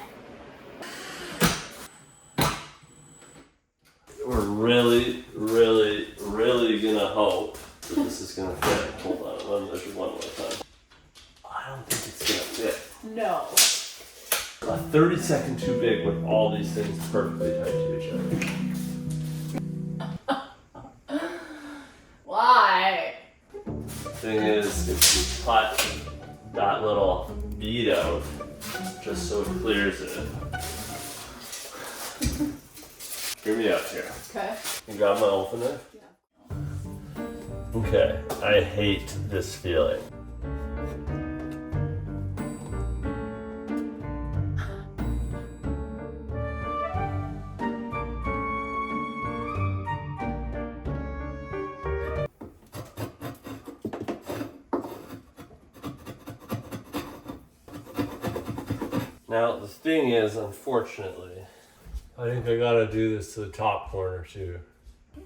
We're really, really, really gonna hope that this is gonna fit. Hold on, I'll measure one more time. I don't think it's gonna fit. No. A 30-second too big with all these things perfectly tight to each other. Why? Thing is, if you cut that little bead out, just so it clears it. Hear me out here. Okay. You got my open there? Yeah. Okay, I hate this feeling. Now, the thing is, unfortunately, I think I gotta do this to the top corner too.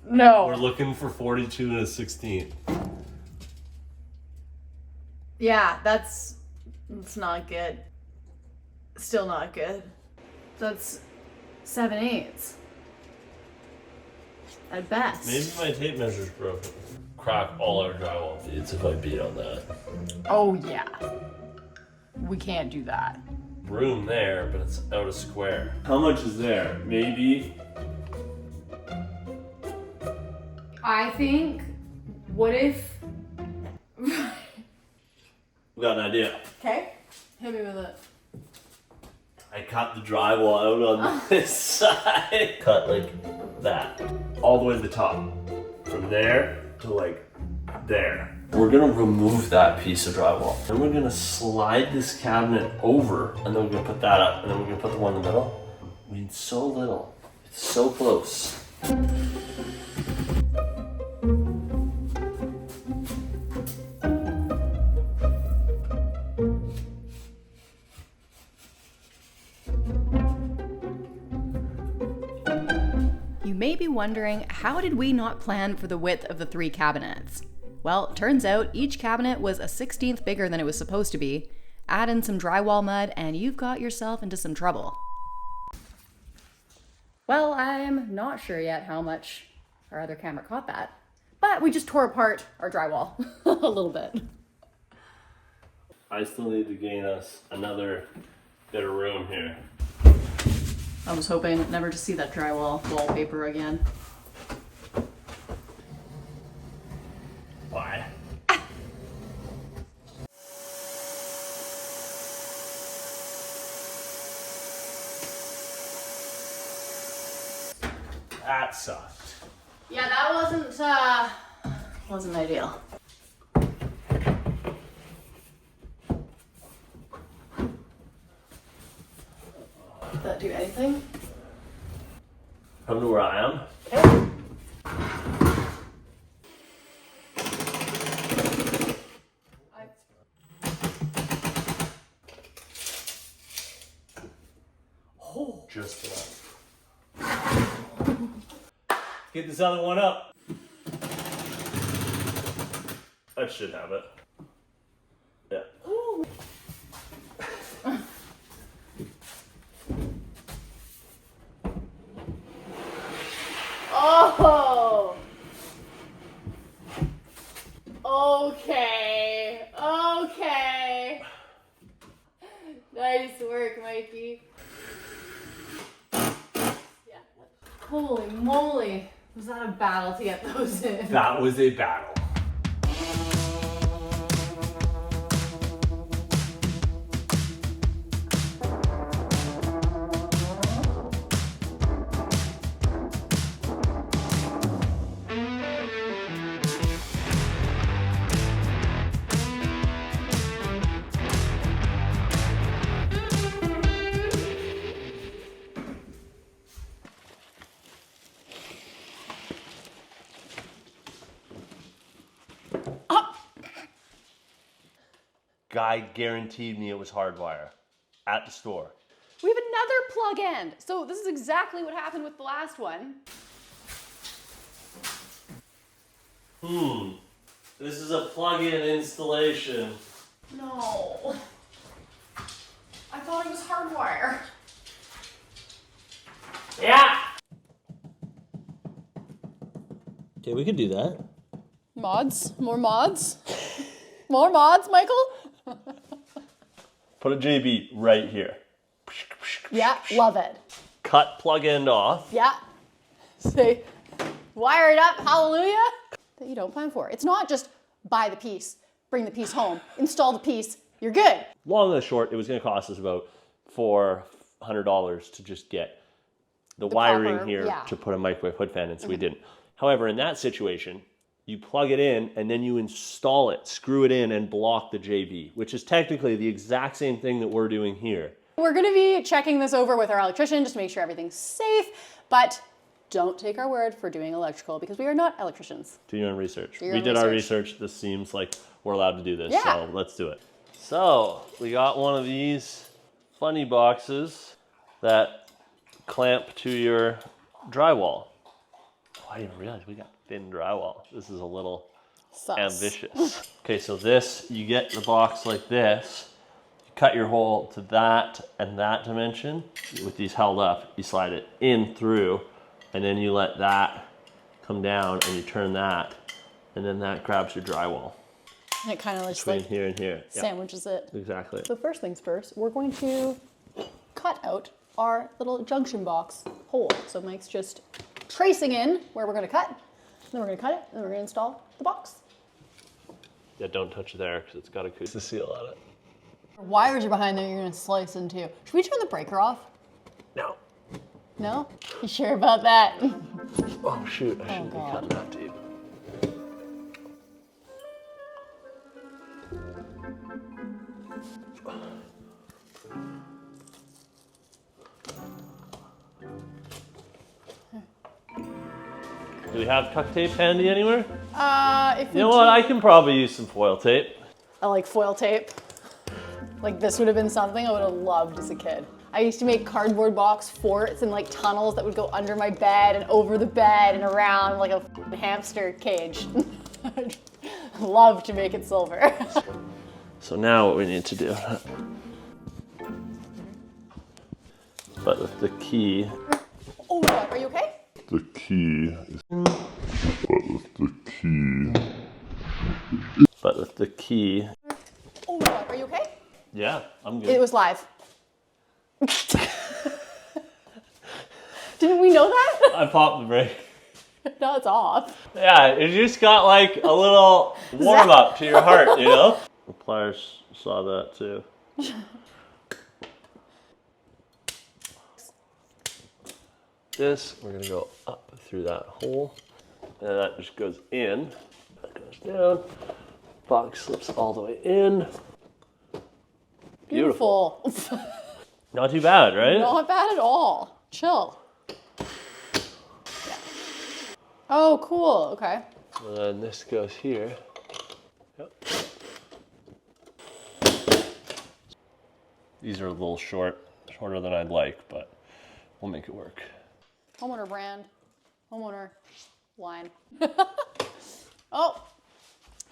No. We're looking for 42 and a 16. Yeah, that's not good. Still not good. That's 7/8 at best. Maybe my tape measure's broken. Crack all our drywall feeds if I beat on that. Oh yeah. We can't do that. Room there, but it's out of square. How much is there? Maybe. I think, what if... We got an idea. Okay, hit me with it. I cut the drywall out on this side. Cut like that. All the way to the top. From there to like there. We're gonna remove that piece of drywall. Then we're gonna slide this cabinet over, and then we're gonna put that up, and then we're gonna put the one in the middle. We need so little. It's so close. You may be wondering, how did we not plan for the width of the 3 cabinets? Well, turns out each cabinet was a 16th bigger than it was supposed to be. Add in some drywall mud and you've got yourself into some trouble. Well, I'm not sure yet how much our other camera caught that, but we just tore apart our drywall a little bit. I still need to gain us another bit of room here. I was hoping never to see that drywall wallpaper again. Why? That sucked. Yeah, that wasn't ideal. Did that do anything? Come to where I am. Okay. Just enough. Get this other one up. That should have it. Yeah. Oh! Okay. Okay. Nice work, Mikey. Yeah. Holy moly. Was that a battle to get those in? That was a battle. Guy guaranteed me it was hardwire at the store. We have another plug end. So this is exactly what happened with the last one. This is a plug-in installation. No. I thought it was hardwire. Yeah. Okay, we could do that. Mods? More mods? More mods, Michael? Put a JB right here. Yeah, love it. Cut plug end off. Yeah. Say, wire it up, hallelujah. That you don't plan for. It's not just buy the piece, bring the piece home, install the piece, you're good. Long and short, it was going to cost us about $400 to just get the wiring proper, here yeah. to put a microwave hood fan in, so we didn't. However, in that situation, you plug it in and then you install it, screw it in and block the JB, which is technically the exact same thing that we're doing here. We're gonna be checking this over with our electrician just to make sure everything's safe, but don't take our word for doing electrical because we are not electricians. Do your own research. Do your We own did our research. research. This seems like we're allowed to do this, Yeah. so let's do it. So we got one of these funny boxes that clamp to your drywall. Oh, I didn't realize we got thin drywall. This is a little Sus. ambitious. Okay, so this, you get the box like this. You cut your hole to that and that dimension. With these held up, you slide it in through, and then you let that come down and you turn that, and then that grabs your drywall. And it kind of just Between like here and here. Yeah, sandwiches it. exactly. So first things first, we're going to cut out our little junction box hole. So Mike's just tracing in where we're gonna cut, then we're gonna cut it, and then we're gonna install the box. Yeah, don't touch it there because it's got a seal on it. Wires are behind there you're gonna slice into. Should we turn the breaker off? No. No? You sure about that? Oh shoot, I shouldn't God. be cutting that deep. Do we have duct tape handy anywhere? If You know what, I can probably use some foil tape. I like foil tape. Like this would have been something I would have loved as a kid. I used to make cardboard box forts and like tunnels that would go under my bed and over the bed and around like a hamster cage. I'd love to make it silver. So now what we need to do, but with the key, Oh my God, are you okay? The key is but with the key, Oh my God, are you okay? yeah, I'm It good. was live. Didn't we know that? I popped the brake. No, it's off. Yeah, it just got like a little warm up to your heart, you know? The pliers saw that too. This, we're gonna go up through that hole, and that just goes in, that goes down, box slips all the way in. Beautiful. Not too bad, right? Not bad at all. Chill. Yeah. Oh, cool. Okay. And then this goes here. Yep. These are a little shorter than I'd like, but we'll make it work. Homeowner brand. Homeowner line. Oh,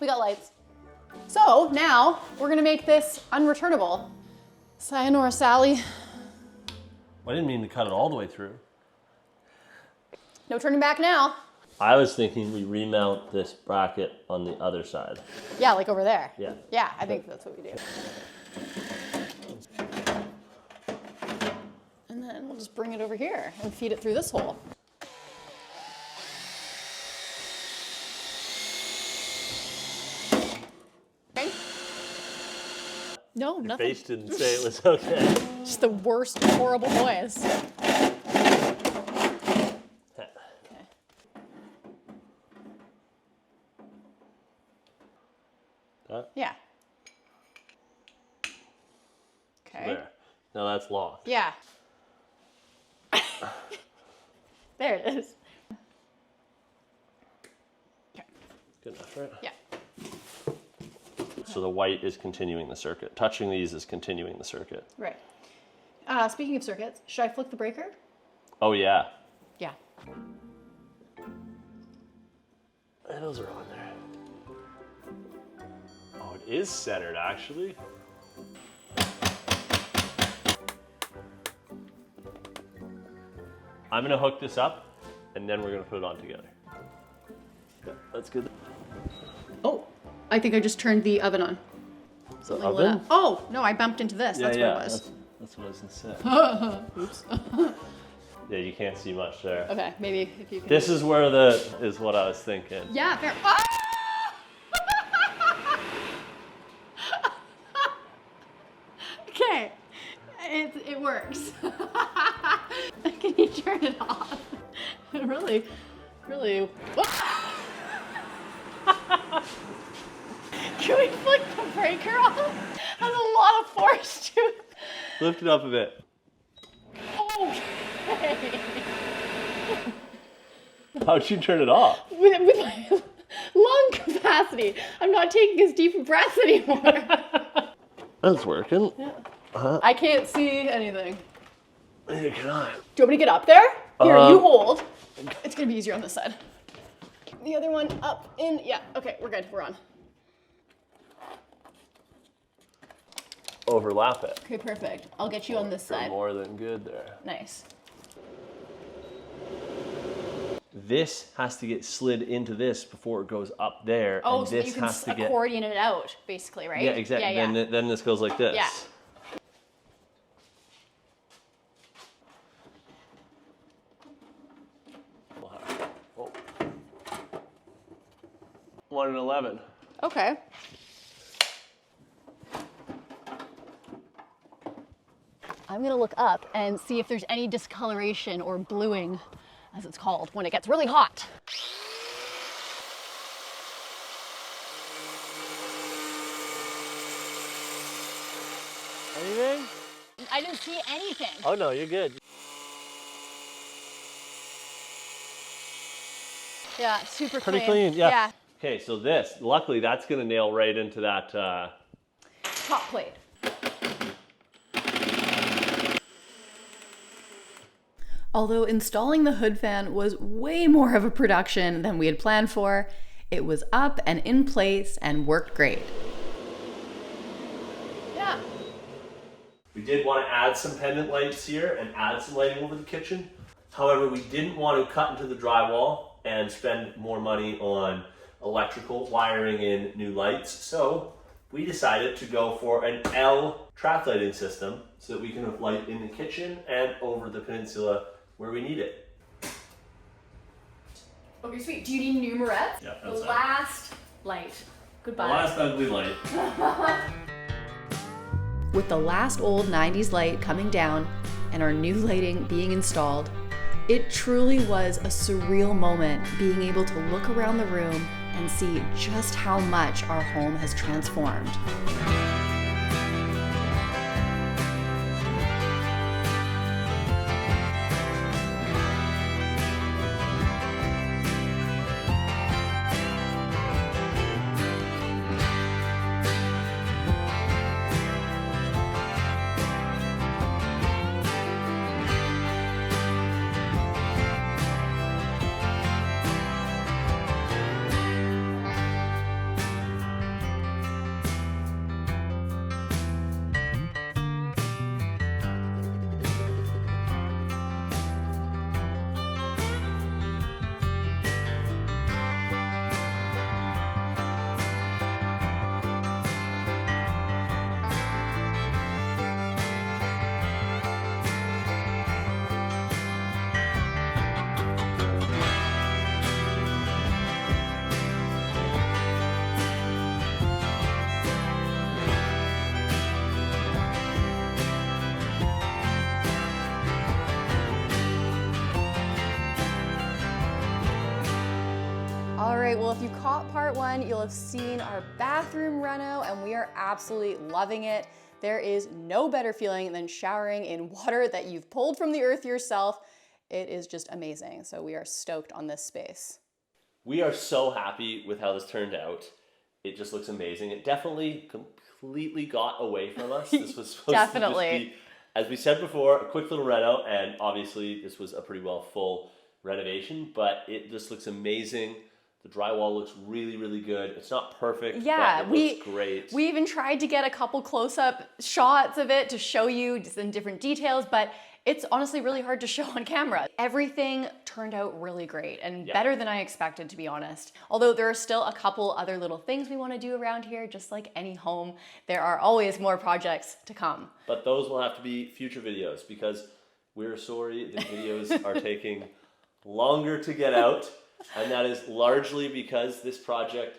we got lights. So now we're gonna make this unreturnable. Sayonara, Sally. I didn't mean to cut it all the way through. No turning back now. I was thinking we remount this bracket on the other side. Yeah, like over there. Yeah. Yeah, I think that's what we do. And then we'll just bring it over here and feed it through this hole. Okay. No, nothing. Face didn't say it was okay. Just the worst, horrible noise. Okay. That? Yeah. Okay. There. Now that's locked. Yeah. There it is. Okay. Good enough, right? Yeah. So the white is continuing the circuit. Touching these is continuing the circuit. Right. Speaking of circuits, should I flick the breaker? Oh yeah. Yeah. Those are on there. Oh, it is centered actually. I'm gonna hook this up and then we're gonna put it on together. Yeah, that's good. Oh, I think I just turned the oven on. Something lit up. Oh, no, I bumped into this. That's what it was. That's what I was gonna say. Oops. Yeah, you can't see much there. Okay, maybe if you can. This is where is what I was thinking. Yeah, fair. Ah! Okay, it works. Can you turn it off? Really. Can we flick the breaker off? Has a lot of force to it. Lift it up a bit. Okay. How'd you turn it off? With my lung capacity. I'm not taking as deep a breath anymore. That's working. Yeah. I can't see anything. Neither can I. Do you want me to get up there? Here, you hold. It's gonna be easier on this side. The other one up, in, yeah, okay, we're good, we're on. Overlap it. Okay, perfect. I'll get you on this side. More than good there. Nice. This has to get slid into this before it goes up there. Oh, and so this you can has to get accordion it out, basically, right? Yeah, exactly. Yeah, yeah. Then this goes like this. Yeah. Oh. 1 and 11. Okay. I'm gonna look up and see if there's any discoloration or bluing, as it's called, when it gets really hot. Anything? I didn't see anything. Oh no, you're good. Yeah, super Pretty clean, yeah. Yeah. Okay, so this, luckily that's gonna nail right into that Top plate. Although installing the hood fan was way more of a production than we had planned for, it was up and in place and worked great. Yeah. We did want to add some pendant lights here and add some lighting over the kitchen. However, we didn't want to cut into the drywall and spend more money on electrical wiring in new lights. So we decided to go for an L track lighting system so that we can have light in the kitchen and over the peninsula where we need it. Okay, sweet. Do you need numerette? Yeah, the that's it. last light. Goodbye. The last ugly light. With the last old 90s light coming down and our new lighting being installed, it truly was a surreal moment being able to look around the room and see just how much our home has transformed. All right, well, if you caught part one, you'll have seen our bathroom reno, and we are absolutely loving it. There is no better feeling than showering in water that you've pulled from the earth yourself. It is just amazing. So we are stoked on this space. We are so happy with how this turned out. It just looks amazing. It definitely completely got away from us. This was supposed Definitely. to just be, as we said before, a quick little reno, and obviously this was a pretty well full renovation, but it just looks amazing. The drywall looks really, really good. It's not perfect, Yeah, but it looks great. We even tried to get a couple close-up shots of it to show you some different details, but It's honestly really hard to show on camera. Everything turned out really great and better than I expected, to be honest. Although there are still a couple other little things we want to do around here, just like any home. There are always more projects to come. But those will have to be future videos because we're sorry the videos are taking longer to get out, and that is largely because this project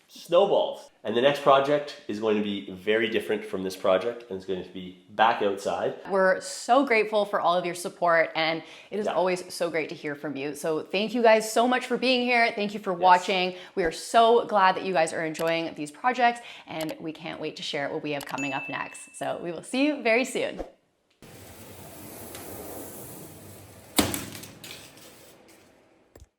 snowballs. And the next project is going to be very different from this project, and it's going to be back outside. We're so grateful for all of your support, and it is always so great to hear from you. So thank you guys so much for being here. Thank you for watching. We are so glad that you guys are enjoying these projects, and we can't wait to share what we have coming up next. So we will see you very soon.